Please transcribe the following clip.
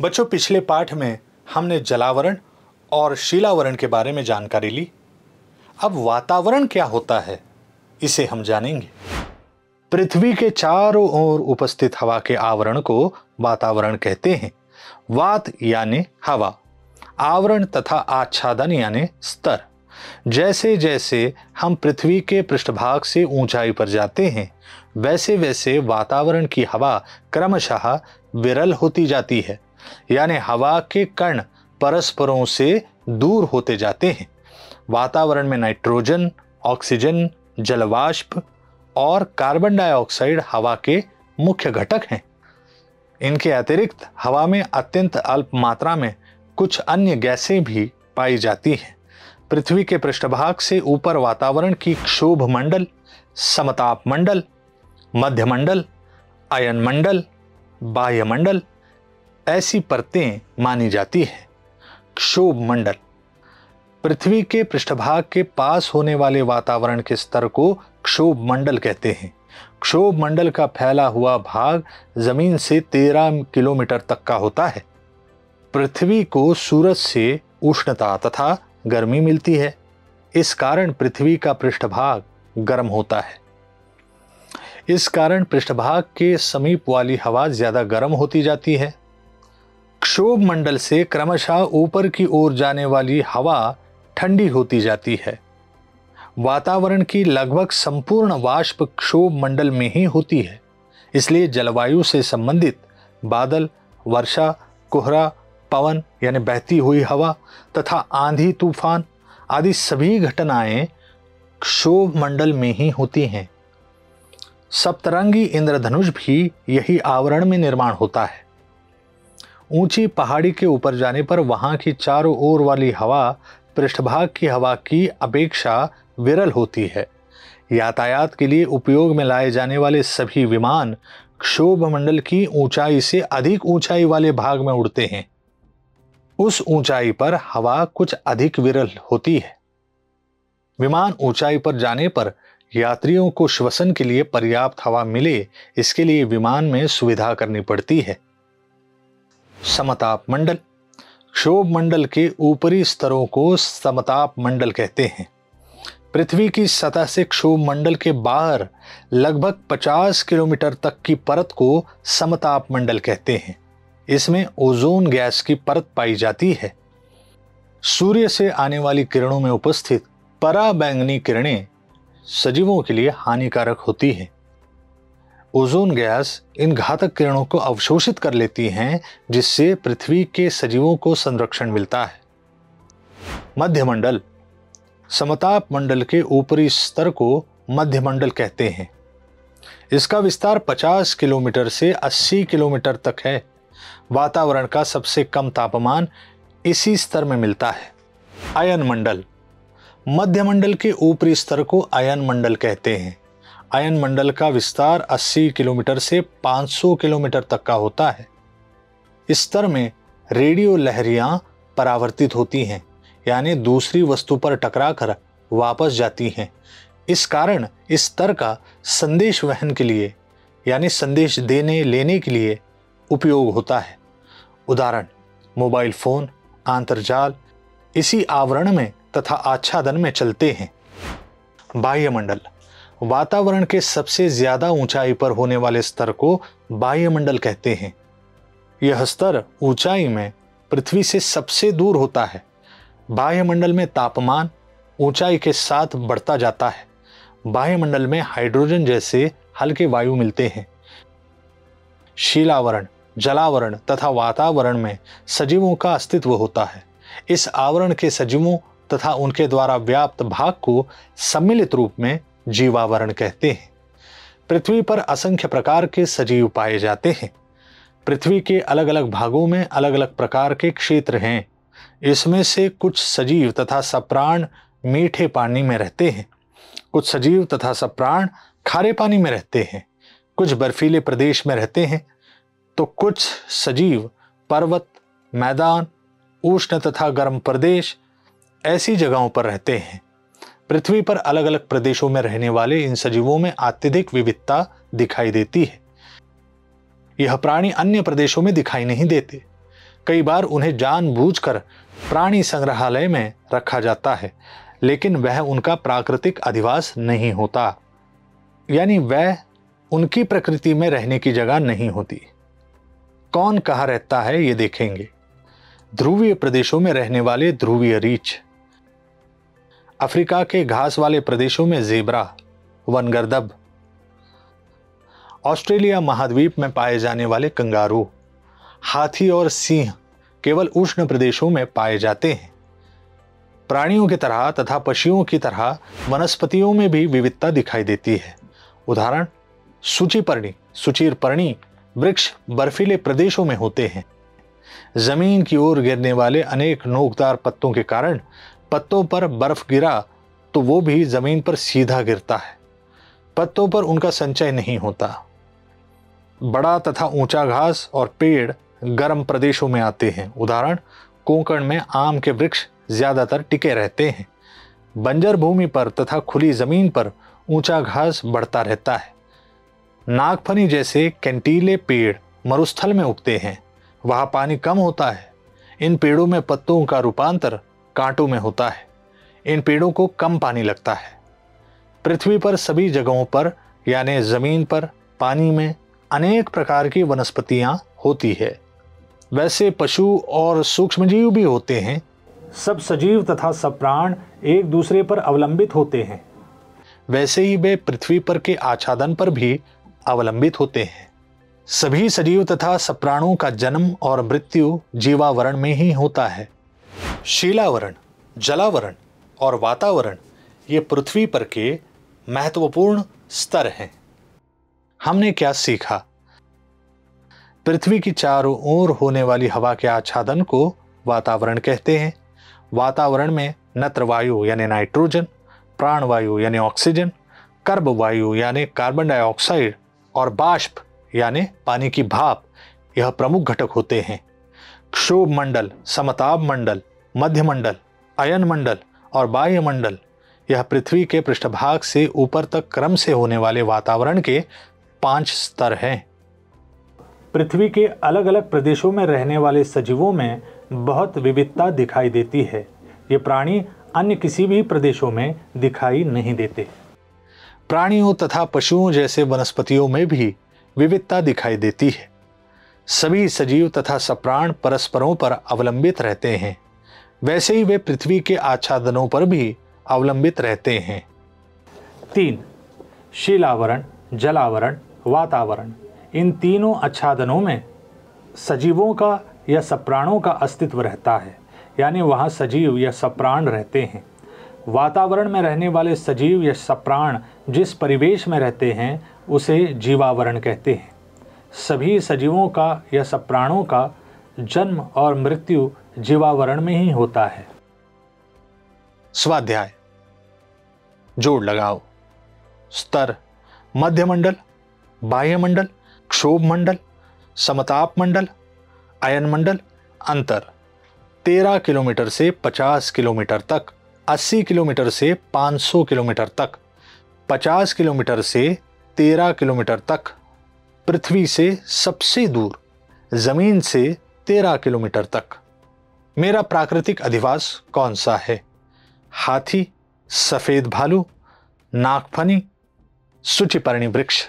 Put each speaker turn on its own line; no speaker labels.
बच्चों, पिछले पाठ में हमने जलावरण और शीलावरण के बारे में जानकारी ली। अब वातावरण क्या होता है इसे हम जानेंगे। पृथ्वी के चारों ओर उपस्थित हवा के आवरण को वातावरण कहते हैं। वात यानी हवा, आवरण तथा आच्छादन यानी स्तर। जैसे जैसे हम पृथ्वी के पृष्ठभाग से ऊंचाई पर जाते हैं, वैसे वैसे वातावरण की हवा क्रमशः विरल होती जाती है, यानी हवा के कण परस्परों से दूर होते जाते हैं। वातावरण में नाइट्रोजन, ऑक्सीजन, जलवाष्प और कार्बन डाइऑक्साइड हवा के मुख्य घटक हैं। इनके अतिरिक्त हवा में अत्यंत अल्प मात्रा में कुछ अन्य गैसें भी पाई जाती हैं। पृथ्वी के पृष्ठभाग से ऊपर वातावरण की क्षोभ मंडल, समताप मंडल, मध्य मंडल, अयन मंडल, बाह्य मंडल ऐसी परतें मानी जाती है। क्षोभ मंडल पृथ्वी के पृष्ठभाग के पास होने वाले वातावरण के स्तर को क्षोभ मंडल कहते हैं। क्षोभ मंडल का फैला हुआ भाग जमीन से 13 किलोमीटर तक का होता है। पृथ्वी को सूरज से उष्णता तथा गर्मी मिलती है। इस कारण पृथ्वी का पृष्ठभाग गर्म होता है। इस कारण पृष्ठभाग के समीप वाली हवा ज्यादा गर्म होती जाती है। क्षोभ मंडल से क्रमशः ऊपर की ओर जाने वाली हवा ठंडी होती जाती है। वातावरण की लगभग संपूर्ण वाष्प क्षोभ मंडल में ही होती है। इसलिए जलवायु से संबंधित बादल, वर्षा, कोहरा, पवन यानी बहती हुई हवा तथा आंधी तूफान आदि सभी घटनाएं क्षोभ मंडल में ही होती हैं। सप्तरंगी इंद्रधनुष भी यही आवरण में निर्माण होता है। ऊंची पहाड़ी के ऊपर जाने पर वहां की चारों ओर वाली हवा पृष्ठभाग की हवा की अपेक्षा विरल होती है। यातायात के लिए उपयोग में लाए जाने वाले सभी विमान क्षोभ मंडल की ऊंचाई से अधिक ऊंचाई वाले भाग में उड़ते हैं। उस ऊंचाई पर हवा कुछ अधिक विरल होती है। विमान ऊंचाई पर जाने पर यात्रियों को श्वसन के लिए पर्याप्त हवा मिले, इसके लिए विमान में सुविधा करनी पड़ती है। समताप मंडल क्षोभ मंडल के ऊपरी स्तरों को समताप मंडल कहते हैं। पृथ्वी की सतह से क्षोभ मंडल के बाहर लगभग 50 किलोमीटर तक की परत को समताप मंडल कहते हैं। इसमें ओजोन गैस की परत पाई जाती है। सूर्य से आने वाली किरणों में उपस्थित पराबैंगनी किरणें सजीवों के लिए हानिकारक होती हैं। ओजोन गैस इन घातक किरणों को अवशोषित कर लेती हैं, जिससे पृथ्वी के सजीवों को संरक्षण मिलता है। मध्य मंडल समताप मंडल के ऊपरी स्तर को मध्य मंडल कहते हैं। इसका विस्तार 50 किलोमीटर से 80 किलोमीटर तक है। वातावरण का सबसे कम तापमान इसी स्तर में मिलता है। अयन मंडल मध्य मंडल के ऊपरी स्तर को अयन मंडल कहते हैं। अयन मंडल का विस्तार 80 किलोमीटर से 500 किलोमीटर तक का होता है। इस स्तर में रेडियो लहरियां परावर्तित होती हैं, यानी दूसरी वस्तु पर टकराकर वापस जाती हैं। इस कारण इस स्तर का संदेश वहन के लिए यानी संदेश देने लेने के लिए उपयोग होता है। उदाहरण मोबाइल फोन, अंतर्जाल इसी आवरण में तथा आच्छादन में चलते हैं। बाह्य मंडल वातावरण के सबसे ज्यादा ऊंचाई पर होने वाले स्तर को बाह्य मंडल कहते हैं। यह स्तर ऊंचाई में पृथ्वी से सबसे दूर होता है। बाह्य मंडल में तापमान ऊंचाई के साथ बढ़ता जाता है। बाह्य मंडल में हाइड्रोजन जैसे हल्के वायु मिलते हैं। शीलावरण, जलावरण तथा वातावरण में सजीवों का अस्तित्व होता है। इस आवरण के सजीवों तथा उनके द्वारा व्याप्त भाग को सम्मिलित रूप में जीवावरण कहते हैं। पृथ्वी पर असंख्य प्रकार के सजीव पाए जाते हैं। पृथ्वी के अलग अलग भागों में अलग अलग प्रकार के क्षेत्र हैं। इसमें से कुछ सजीव तथा सप्राण मीठे पानी में रहते हैं। कुछ सजीव तथा सप्राण खारे पानी में रहते हैं। कुछ बर्फीले प्रदेश में रहते हैं, तो कुछ सजीव पर्वत, मैदान, उष्ण तथा गर्म प्रदेश ऐसी जगहों पर रहते हैं। पृथ्वी पर अलग अलग प्रदेशों में रहने वाले इन सजीवों में अत्यधिक विविधता दिखाई देती है। यह प्राणी अन्य प्रदेशों में दिखाई नहीं देते। कई बार उन्हें जानबूझकर प्राणी संग्रहालय में रखा जाता है, लेकिन वह उनका प्राकृतिक अधिवास नहीं होता, यानी वह उनकी प्रकृति में रहने की जगह नहीं होती। कौन कहाँ रहता है ये देखेंगे। ध्रुवीय प्रदेशों में रहने वाले ध्रुवीय रीछ, अफ्रीका के घास वाले प्रदेशों में ज़ेब्रा, वनगर्दभ, ऑस्ट्रेलिया महाद्वीप में पाए जाने वाले कंगारू, हाथी और सिंह केवल उष्ण प्रदेशों में पाए जाते हैं। प्राणियों की तरह तथा पक्षियों की तरह वनस्पतियों में भी विविधता दिखाई देती है। उदाहरण, सुचिरपर्णी वृक्ष बर्फीले प्रदेशों में होते हैं। जमीन की ओर गिरने वाले अनेक नोकदार पत्तों के कारण पत्तों पर बर्फ गिरा तो वो भी जमीन पर सीधा गिरता है, पत्तों पर उनका संचय नहीं होता। बड़ा तथा ऊंचा घास और पेड़ गर्म प्रदेशों में आते हैं। उदाहरण, कोंकण में आम के वृक्ष ज्यादातर टिके रहते हैं। बंजर भूमि पर तथा खुली जमीन पर ऊंचा घास बढ़ता रहता है। नागफनी जैसे कैंटीले पेड़ मरुस्थल में उगते हैं, वहां पानी कम होता है। इन पेड़ों में पत्तों का रूपांतर कांटों में होता है। इन पेड़ों को कम पानी लगता है। पृथ्वी पर सभी जगहों पर यानी जमीन पर, पानी में अनेक प्रकार की वनस्पतियां होती है। वैसे पशु और सूक्ष्मजीव भी होते हैं। सब सजीव तथा सब प्राण एक दूसरे पर अवलंबित होते हैं। वैसे ही वे पृथ्वी पर के आच्छादन पर भी अवलंबित होते हैं। सभी सजीव तथा सब प्राणों का जन्म और मृत्यु जीवावरण में ही होता है। शीलावरण, जलावरण और वातावरण ये पृथ्वी पर के महत्वपूर्ण स्तर हैं। हमने क्या सीखा? पृथ्वी की चारों ओर होने वाली हवा के आच्छादन को वातावरण कहते हैं। वातावरण में नत्र वायु यानी नाइट्रोजन, प्राणवायु यानी ऑक्सीजन, कर्ब वायु यानी कार्बन डाइऑक्साइड और बाष्प यानी पानी की भाप यह प्रमुख घटक होते हैं। क्षोभ मंडल, समताप मंडल, मध्य मंडल, अयन मंडल और बाह्य मंडल यह पृथ्वी के पृष्ठभाग से ऊपर तक क्रम से होने वाले वातावरण के 5 स्तर हैं। पृथ्वी के अलग अलग प्रदेशों में रहने वाले सजीवों में बहुत विविधता दिखाई देती है। ये प्राणी अन्य किसी भी प्रदेशों में दिखाई नहीं देते। प्राणियों तथा पशुओं जैसे वनस्पतियों में भी विविधता दिखाई देती है। सभी सजीव तथा सप्राण परस्परों पर अवलंबित रहते हैं। वैसे ही वे पृथ्वी के आच्छादनों पर भी अवलंबित रहते हैं। 3. शीलावरण, जलावरण, वातावरण। इन तीनों आच्छादनों में सजीवों का या सप्राणों का अस्तित्व रहता है, यानी वहाँ सजीव या सप्राण रहते हैं। वातावरण में रहने वाले सजीव या सप्राण जिस परिवेश में रहते हैं उसे जीवावरण कहते हैं। सभी सजीवों का या सप्राणों का जन्म और मृत्यु जीवावरण में ही होता है। स्वाध्याय, जोड़ लगाओ। स्तर, मध्य मंडल, बाह्य मंडल, क्षोभ मंडल, समताप मंडल, अयन मंडल। अंतर 13 किलोमीटर से 50 किलोमीटर तक, 80 किलोमीटर से 500 किलोमीटर तक, 50 किलोमीटर से 13 किलोमीटर तक। पृथ्वी से सबसे दूर, जमीन से 13 किलोमीटर तक। मेरा प्राकृतिक अधिवास कौन सा है? हाथी, सफेद भालू, नागफनी, सूचिपर्णी वृक्ष।